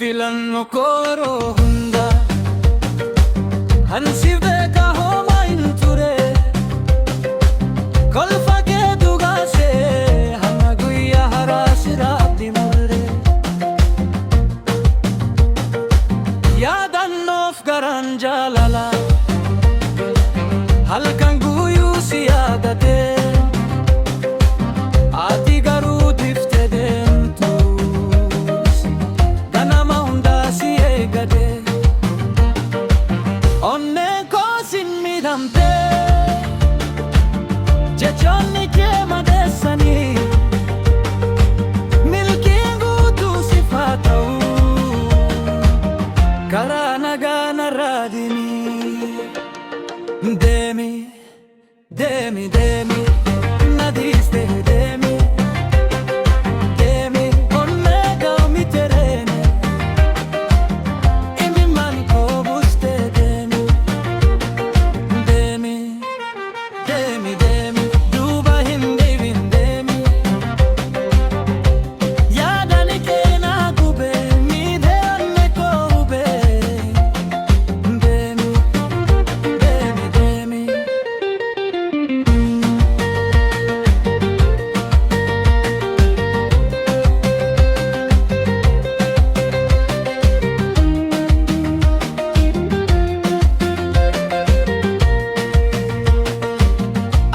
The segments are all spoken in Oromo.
filannoo koroo hunda hansi beeka homaa hin ture kolfa kee dhugaasee hamma guyyaa haraa siraatti murre yaadannoof garaan jaalala halkan guyyuu si yaadate ati garuu dhiftee deemtus ganama hundaa si eegate onneen koo sin miidhamte jechoonni kee madeessanii milkiin guutuu siif haa ta'u karaa nagaa narraa deemi deemi deemi deemi na dhiistee deemi deemi onnee gaa'ummi tereene imimmaan koo buustee deemi deemi deemi deemi duuba hin deebin deemi yaadani kee naa gube miidhee onnee koo hube deemi deemi deemi.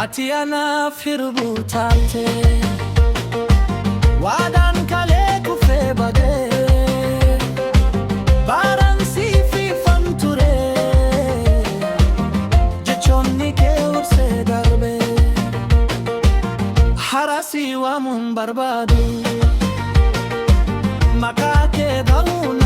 Ati anaaf hirbuu taate waadaan kalee kufee badee baaraan siif ifan ture jechoonni kee ursee darbe harasii waamuun barbaadu maqaa kee dha'uun